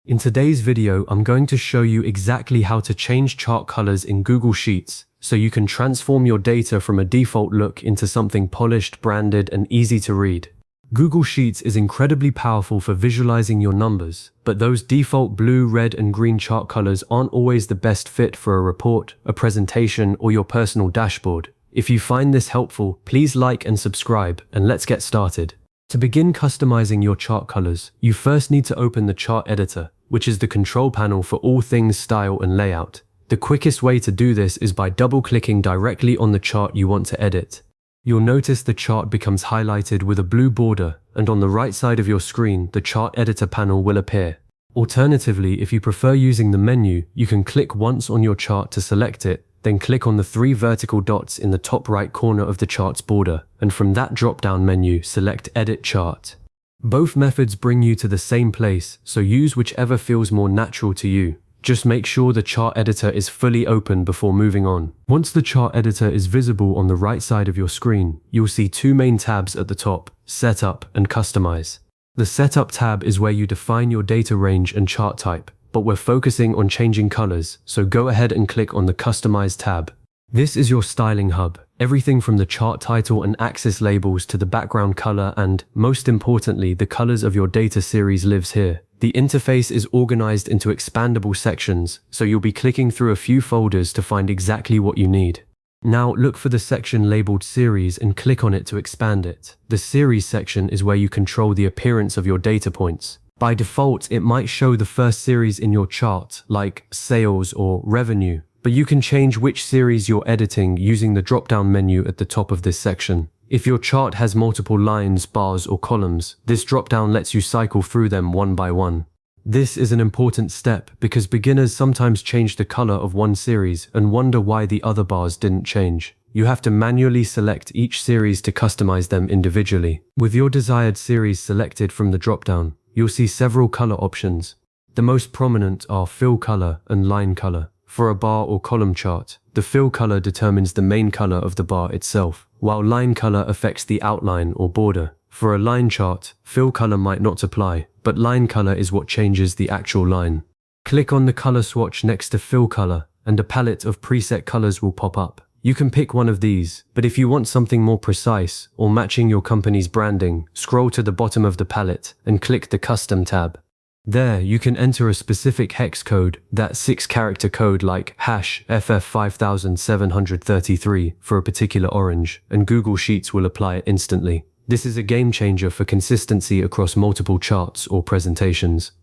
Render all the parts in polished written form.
In today's video, I'm going to show you exactly how to change chart colors in Google Sheets so you can transform your data from a default look into something polished, branded, and easy to read. Google Sheets is incredibly powerful for visualizing your numbers, but those default blue, red, and green chart colors aren't always the best fit for a report, a presentation, or your personal dashboard. If you find this helpful, please like and subscribe, and let's get started. To begin customizing your chart colors, you first need to open the chart editor, which is the control panel for all things style and layout. The quickest way to do this is by double-clicking directly on the chart you want to edit. You'll notice the chart becomes highlighted with a blue border, and on the right side of your screen, the chart editor panel will appear. Alternatively, if you prefer using the menu, you can click once on your chart to select it, then click on the 3 vertical dots in the top right corner of the chart's border, and from that drop-down menu, select Edit Chart. Both methods bring you to the same place, so use whichever feels more natural to you. Just make sure the chart editor is fully open before moving on. Once the chart editor is visible on the right side of your screen, you'll see 2 main tabs at the top, Setup and Customize. The Setup tab is where you define your data range and chart type, but we're focusing on changing colors, so go ahead and click on the Customize tab. This is your styling hub, everything from the chart title and axis labels to the background color and, most importantly, the colors of your data series lives here. The interface is organized into expandable sections, so you'll be clicking through a few folders to find exactly what you need. Now look for the section labeled Series and click on it to expand it. The Series section is where you control the appearance of your data points. By default, it might show the first series in your chart, like Sales or Revenue, but you can change which series you're editing using the drop-down menu at the top of this section. If your chart has multiple lines, bars, or columns, this drop-down lets you cycle through them one by one. This is an important step because beginners sometimes change the color of one series and wonder why the other bars didn't change. You have to manually select each series to customize them individually. With your desired series selected from the drop-down, you'll see several color options. The most prominent are fill color and line color. For a bar or column chart, the fill color determines the main color of the bar itself, while line color affects the outline or border. For a line chart, fill color might not apply, but line color is what changes the actual line. Click on the color swatch next to fill color, and a palette of preset colors will pop up. You can pick one of these, but if you want something more precise or matching your company's branding, scroll to the bottom of the palette and click the Custom tab. There, you can enter a specific hex code, that 6-character code like #FF5733 for a particular orange, and Google Sheets will apply it instantly. This is a game changer for consistency across multiple charts or presentations.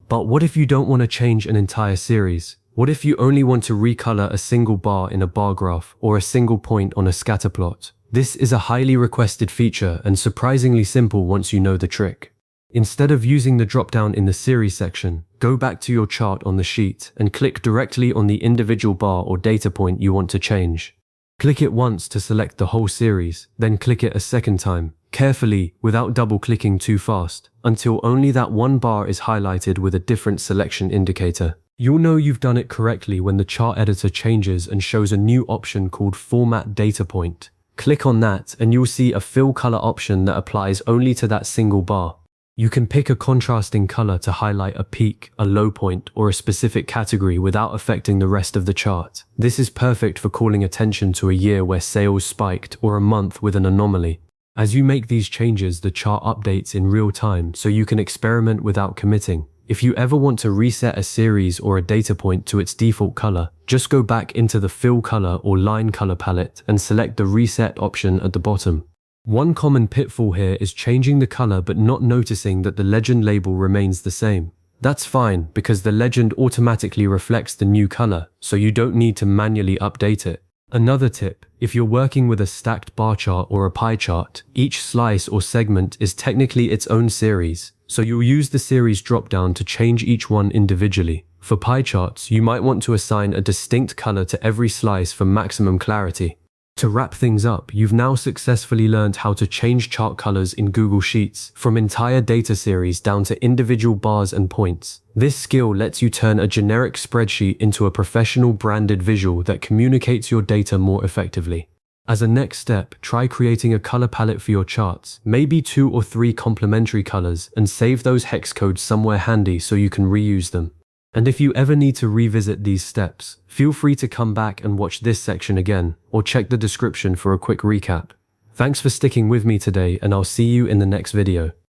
But what if you don't want to change an entire series? What if you only want to recolor a single bar in a bar graph or a single point on a scatter plot? This is a highly requested feature and surprisingly simple once you know the trick. Instead of using the drop-down in the series section, go back to your chart on the sheet and click directly on the individual bar or data point you want to change. Click it once to select the whole series, then click it a second time, carefully without double-clicking too fast, until only that one bar is highlighted with a different selection indicator. You'll know you've done it correctly when the chart editor changes and shows a new option called Format Data Point. Click on that and you'll see a fill color option that applies only to that single bar. You can pick a contrasting color to highlight a peak, a low point, or a specific category without affecting the rest of the chart. This is perfect for calling attention to a year where sales spiked or a month with an anomaly. As you make these changes, the chart updates in real time so you can experiment without committing. If you ever want to reset a series or a data point to its default color, just go back into the fill color or line color palette and select the reset option at the bottom. One common pitfall here is changing the color but not noticing that the legend label remains the same. That's fine because the legend automatically reflects the new color, so you don't need to manually update it. Another tip, if you're working with a stacked bar chart or a pie chart, each slice or segment is technically its own series, so you'll use the series drop-down to change each one individually. For pie charts, you might want to assign a distinct color to every slice for maximum clarity. To wrap things up, you've now successfully learned how to change chart colors in Google Sheets, from entire data series down to individual bars and points. This skill lets you turn a generic spreadsheet into a professional branded visual that communicates your data more effectively. As a next step, try creating a color palette for your charts, maybe 2 or 3 complementary colors, and save those hex codes somewhere handy so you can reuse them. And if you ever need to revisit these steps, feel free to come back and watch this section again, or check the description for a quick recap. Thanks for sticking with me today, and I'll see you in the next video.